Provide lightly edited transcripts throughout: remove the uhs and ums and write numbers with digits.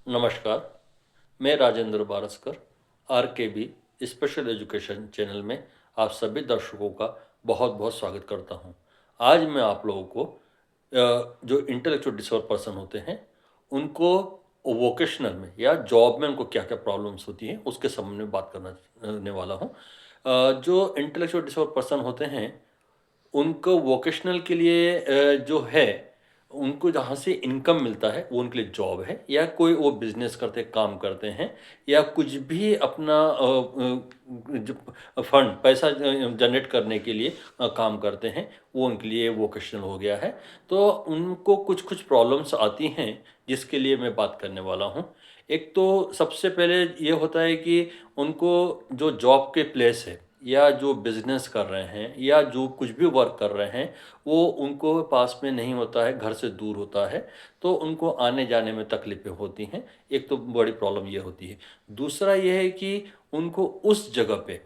नमस्कार, मैं Rajendra Baraskar, RKB special education channel में आप सभी दर्शकों का बहुत-बहुत स्वागत करता हूं। आज मैं आप लोगों को जो इंटेलेक्चुअल डिसऑर्डर पर्सन होते हैं, उनको वोकेशनल में या जॉब में उनको क्या-क्या प्रॉब्लम्स होती हैं, उसके संबंध में बात करने वाला हूं। जो इंटेलेक्चुअल डिसऑर्डर पर्सन होते हैं, उनको वोकेशनल के लिए जो है, उनको जहाँ से इनकम मिलता है, वो उनके लिए जॉब है या कोई वो बिज़नेस करते काम करते हैं या कुछ भी अपना जो फंड पैसा जनरेट करने के लिए काम करते हैं, वो उनके लिए वोकेशनल हो गया है। तो उनको कुछ-कुछ प्रॉब्लम्स आती हैं, जिसके लिए मैं बात करने वाला हूँ। एक तो सबसे पहले ये होता है कि उनको जो जॉब के प्लेस है या जो बिज़नेस कर रहे हैं या जो कुछ भी वर्क कर रहे हैं, वो उनको पास में नहीं होता है, घर से दूर होता है, तो उनको आने-जाने में तकलीफ़ें होती हैं। एक तो बड़ी प्रॉब्लम ये होती है। दूसरा ये है कि उनको उस जगह पे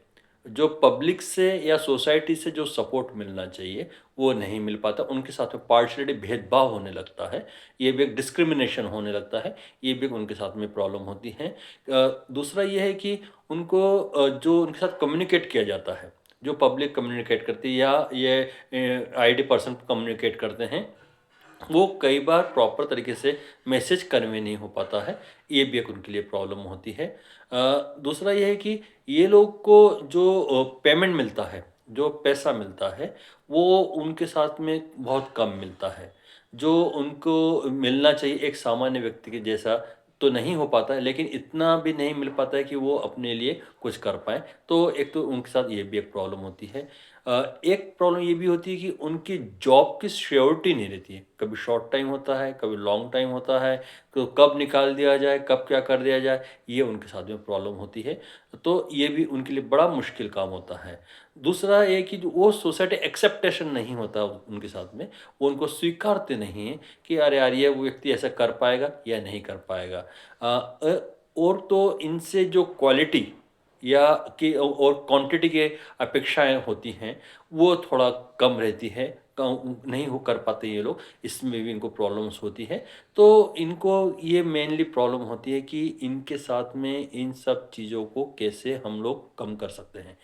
जो पब्लिक से या सोसाइटी से जो सपोर्ट मिलना चाहिए, वो नहीं मिल पाता। उनके साथ में पार्शियलिटी भेदभाव होने लगता है। ये भी एक डिस्क्रिमिनेशन होने लगता है। ये भी उनके साथ में प्रॉब्लम होती है। दूसरा ये है कि उनको जो उनके साथ कम्युनिकेट किया जाता है, जो पब्लिक कम्युनिकेट करती है या ये आईडी पर्सन कम्युनिकेट करते हैं, वो कई बार प्रॉपर तरीके से मैसेज कन्वे नहीं हो पाता है। ये भी एक उनके लिए प्रॉब्लम होती है। दूसरा ये है कि ये लोग को जो पेमेंट मिलता है, जो पैसा मिलता है, वो उनके साथ में बहुत कम मिलता है। जो उनको मिलना चाहिए एक सामान्य व्यक्ति के जैसा तो नहीं हो पाता है, लेकिन इतना भी नहीं मिल पाता है कि वो अपने लिए कुछ कर पाएँ। तो एक तो उनके साथ ये भी एक प्रॉब्लम होती है। एक प्रॉब्लम ये भी होती है कि उनकी जॉब की श्योरिटी नहीं रहती है। कभी शॉर्ट टाइम होता है, कभी लॉन्ग टाइम होता है, तो कब निकाल दिया जाए, कब क्या कर दिया जाए, ये उनके साथ में प्रॉब्लम होती है। तो ये भी उनके लिए बड़ा मुश्किल काम होता है। दूसरा ये कि जो वो सोसाइटी एक्सेप्टेशन नहीं होता उनके साथ में, वो उनको स्वीकारते नहीं हैं कि अरे यार, ये वो व्यक्ति ऐसा कर पाएगा या नहीं कर पाएगा। और तो इनसे जो क्वालिटी या कि और क्वांटिटी की अपेक्षाएँ होती हैं, वो थोड़ा कम रहती है, कम नहीं हो कर पाते ये लोग, इसमें भी इनको प्रॉब्लम्स होती है। तो इनको ये मेनली प्रॉब्लम होती है कि इनके साथ में इन सब चीज़ों को कैसे हम लोग कम कर सकते हैं।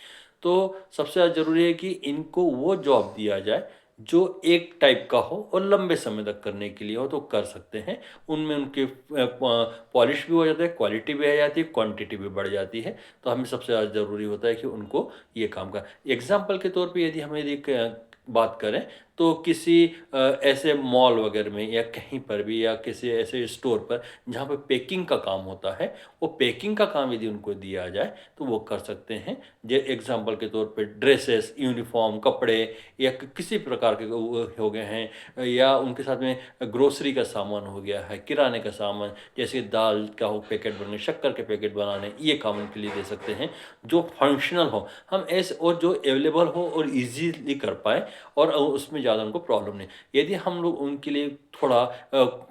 तो सबसे ज़्यादा ज़रूरी है कि इनको वो जॉब दिया जाए, जो एक टाइप का हो और लंबे समय तक करने के लिए हो, तो कर सकते हैं। उनमें उनके पॉलिश भी हो जाता है, क्वालिटी भी आ जाती है, क्वांटिटी भी बढ़ जाती है। तो हमें सबसे ज़्यादा ज़रूरी होता है कि उनको ये काम का एग्ज़ाम्पल के तौर पे यदि हम यदि क बात करें, तो किसी ऐसे मॉल वगैरह में या कहीं पर भी या किसी ऐसे स्टोर पर जहाँ पे पैकिंग का काम होता है, वो पैकिंग का काम यदि उनको दिया जाए, तो वो कर सकते हैं। जे एग्ज़ाम्पल के तौर पे ड्रेसेस, यूनिफ़ॉर्म, कपड़े या किसी प्रकार के वो हो गए हैं या उनके साथ में ग्रोसरी का सामान हो गया है, किराने का सामान, जैसे दाल का हो पैकेट बनने, शक्कर के पैकेट बनाने, ये काम उनके लिए दे सकते हैं, जो फंक्शनल हो। हम ऐसे और जो अवेलेबल हो और ईज़िली कर पाएँ और उसमें ज़्यादा उनको प्रॉब्लम नहीं। यदि हम लोग उनके लिए थोड़ा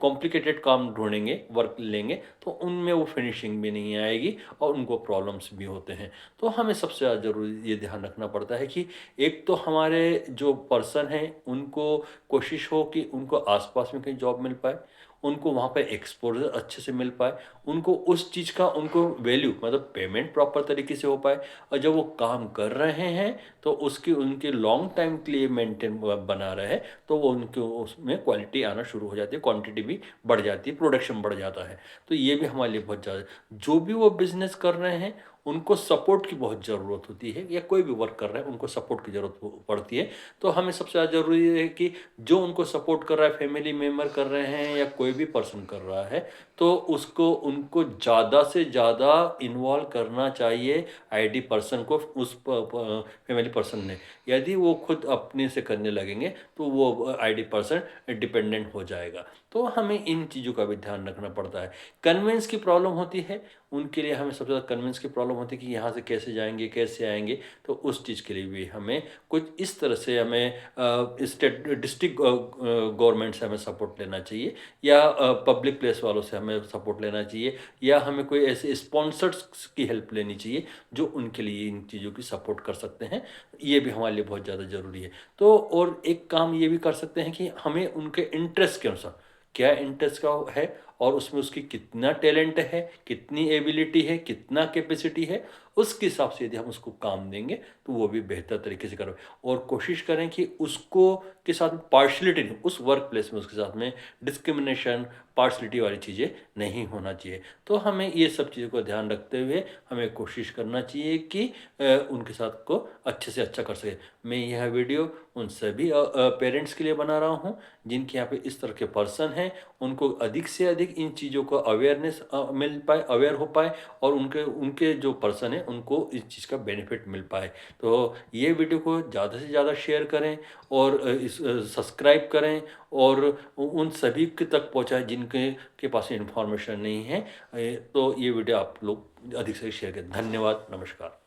कॉम्प्लिकेटेड काम ढूँढेंगे, वर्क लेंगे, तो उनमें वो फिनिशिंग भी नहीं आएगी और उनको प्रॉब्लम्स भी होते हैं। तो हमें सबसे ज़्यादा ज़रूरी ये ध्यान रखना पड़ता है कि एक तो हमारे जो पर्सन हैं, उनको कोशिश हो कि उनको आस-पास में कहीं जॉब मिल पाए, उनको वहाँ पे एक्सपोज़र अच्छे से मिल पाए, उनको उस चीज़ का उनको वैल्यू मतलब पेमेंट प्रॉपर तरीके से हो पाए और जब वो काम कर रहे हैं, तो उसकी उनके लॉन्ग टाइम के लिए मेंटेन बना रहे, तो वो उनके उसमें क्वालिटी आना शुरू हो जाती है, क्वांटिटी भी बढ़ जाती है, प्रोडक्शन बढ़ जाता है। तो ये भी हमारे लिए बहुत ज़्यादा जो भी वो बिज़नेस कर रहे हैं, उनको सपोर्ट की बहुत ज़रूरत होती है या कोई भी वर्क कर रहे हैं, उनको सपोर्ट की ज़रूरत पड़ती है। तो हमें सबसे ज़्यादा ज़रूरी है कि जो उनको सपोर्ट कर रहा है, फैमिली मेंबर कर रहे हैं या कोई भी पर्सन कर रहा है, तो उसको उनको ज़्यादा से ज़्यादा इन्वॉल्व करना चाहिए आईडी पर्सन को उस फैमिली पर्सन ने। यदि वो खुद अपने से करने लगेंगे, तो वो आईडी पर्सन डिपेंडेंट हो जाएगा। तो हमें इन चीज़ों का भी ध्यान रखना पड़ता है। कन्वेंस की प्रॉब्लम होती है, उनके लिए हमें सबसे ज़्यादा कन्वेंस की प्रॉब्लम होती है कि यहाँ से कैसे जाएँगे, कैसे आएँगे? तो उस चीज़ के लिए भी हमें कुछ इस तरह से हमें स्टेट डिस्ट्रिक्ट गवर्नमेंट से हमें सपोर्ट लेना चाहिए या पब्लिक प्लेस वालों से हमें सपोर्ट लेना चाहिए या हमें कोई ऐसे स्पॉन्सर्स की हेल्प लेनी चाहिए, जो उनके लिए इन चीज़ों की सपोर्ट कर सकते हैं। ये भी हमारे लिए बहुत ज़्यादा ज़रूरी है। तो और एक काम ये भी कर सकते हैं कि हमें उनके इंटरेस्ट के अनुसार क्या इंटरेस्ट का है और उसमें उसकी कितना टैलेंट है, कितनी एबिलिटी है, कितना कैपेसिटी है, उसके हिसाब से यदि हम उसको काम देंगे तो वो भी बेहतर तरीके से कर और कोशिश करें कि उसको के साथ पार्शलिटी नहीं, उस वर्क प्लेस में उसके साथ में डिस्क्रिमिनेशन, पार्शलिटी वाली चीज़ें नहीं होना चाहिए। तो हमें ये सब चीज़ों को ध्यान रखते हुए हमें कोशिश करना चाहिए कि उनके साथ को अच्छे से अच्छा कर सके। मैं यह वीडियो उन सभी पेरेंट्स के लिए बना रहा हूँ जिनके यहाँ पे इस तरह के पर्सन हैं, उनको अधिक से अधिक इन चीज़ों का अवेयरनेस मिल पाए, अवेयर हो पाए और उनके उनके जो पर्सन है उनको इस चीज़ का बेनिफिट मिल पाए। तो ये वीडियो को ज़्यादा से ज़्यादा शेयर करें और इस सब्सक्राइब करें और उन सभी के तक पहुँचाएं जिनके के पास इन्फॉर्मेशन नहीं है। तो ये वीडियो आप लोग अधिक से अधिक शेयर करें। धन्यवाद, नमस्कार।